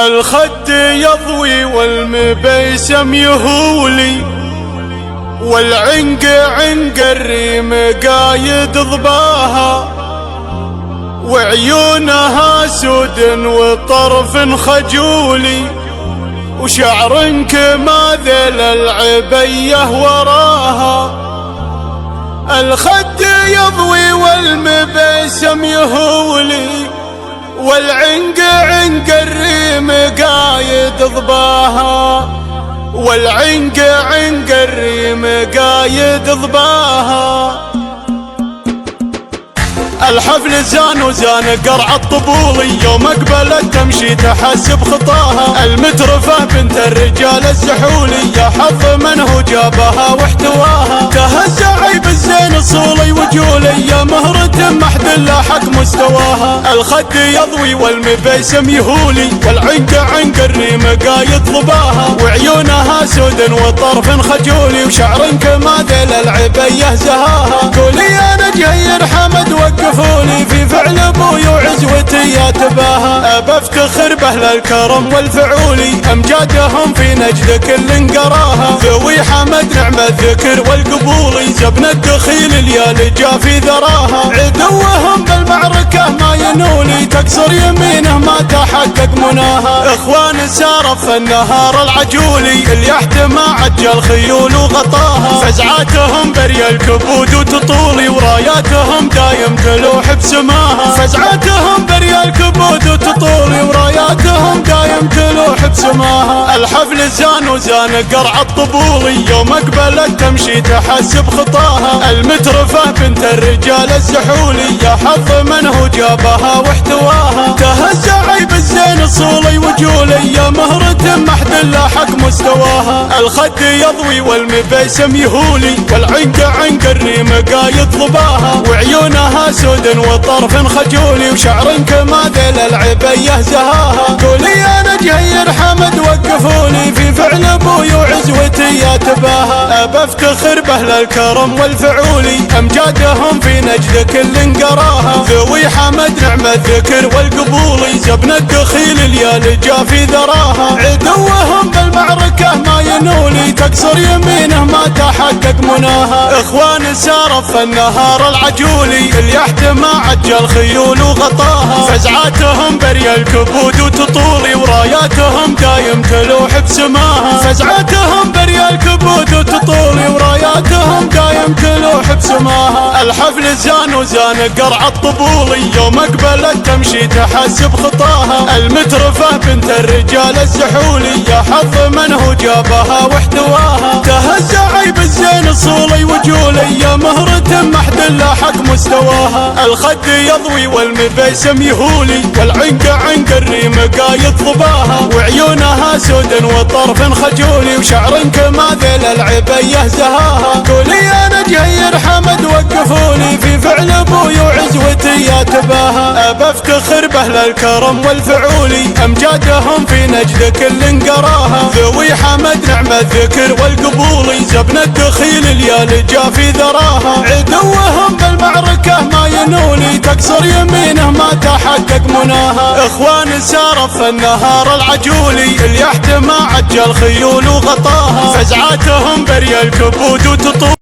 الخد يضوي والمبيسم يهولي، والعنق عنق الريم قايد ضباها، وعيونها سود وطرف خجولي، وشعر كماذل العبيه وراها. الخد يضوي والمبيسم يهولي، والعنق عنق الريم قايد ضباها، والعنق عنق الريم قايد ضباها. الحفل زان وزان قرع الطبولي، يوم اقبلت تمشي تحسب خطاها. المترفة بنت الرجال السحولي، يا حظ من هو جابها واحتواها. تهز عيب الزين الصولي وجولي، يا مهرة محد لاحق مستواها. الخد يضوي والمبيسم يهولي، والعنق عنق الريم قايد ضباها، وعيونها سود وطرف خجولي، وشعر كماذل العبيه زهاها. قولي انا جهير حمد وقفوني في فعل ابوي وعزوتي يا تباها. ابى افتخر باهل الكرم والفعولي، امجادهم في نجد كل قراها. ذوي حمد نعم الذكر والقبولي، زبن الدخيل اليال جا في ذراها. عدوهم بالمعركه ما ينولي، تكسر يمينه ما تحقق مناها. اخوان سارف النهار العجولي، اليحت ما عجل خيول وغطاها. فزعاتهم بري الكبود وتطولي، وراياتهم دايم تلوح بسماها. فزعاتهم بري الكبود وتطولي، وراياتهم دايم تلوح بسماها. الحفل زان وزان قرع الطبولي، يوم اقبلت تمشي تحسب خطاها. المترفة بنت الرجال السحولي، يا حظ من هو جابها واحتواها. تهز عيب الزين الصولي وجولي، يا مهرة محد لاحق مستواها. الخد يضوي والمبيسم يهولي، والعنق عنق الريم قايد ضباها، وعيونها سود وطرف خجولي، وشعر كماذل العبيه زهاها. قولي انا جهير حمد وقفوني في فعل ابوي وعزوتي يا تباها. ابى افتخر باهل الكرم والفعولي، امجادهم في نجد كل قراها. ذوي حمد نعم الذكر والقبولي، زبن الدخيل اليال جا في ذراها. عدوهم بالمعركه ما ينولي، تكسر يمينه ما تحقق مناها. اخوان سارف النهار العجولي، اليحت ما عجل خيول وغطاها. فزعاتهم بري الكبود وتطولي، وراياتهم دايم تلوح بسماها. فزعاتهم بري الكبود وتطولي، وراياتهم دايم تلوح بسماها. الحفل زان وزان قرع الطبولي، يوم اقبلت تمشي تحسب خطاها. المترفة بنت الرجال السحولي، يا حظ من هو جابها واحتواها. تهز عيب الزين الصولي وجولي، يا مهرة محد لاحق مستواها. الخد يضوي والمبيسم يهولي، والعنق عنق الريم قايد ضباها، وعيونها سود وطرف خجولي، وشعر كماذل العبيه زهاها. قولي انا جهير حمد وقفوني في فعل ابوي وعزوتي يا تباها. ابى افتخر باهل الكرم والفعولي، امجادهم في نجد كل قراها. ذوي حمد نعم الذكر والقبولي، زبن الدخيل اليال جا في ذراها. عدوهم بالمعركه ما ينولي، تكسر يمينه ما تحقق مناها. اخوان سارف النهار العجولي، اليحت ما عجل خيول وغطاها. فزعاتهم بري الكبود وتطول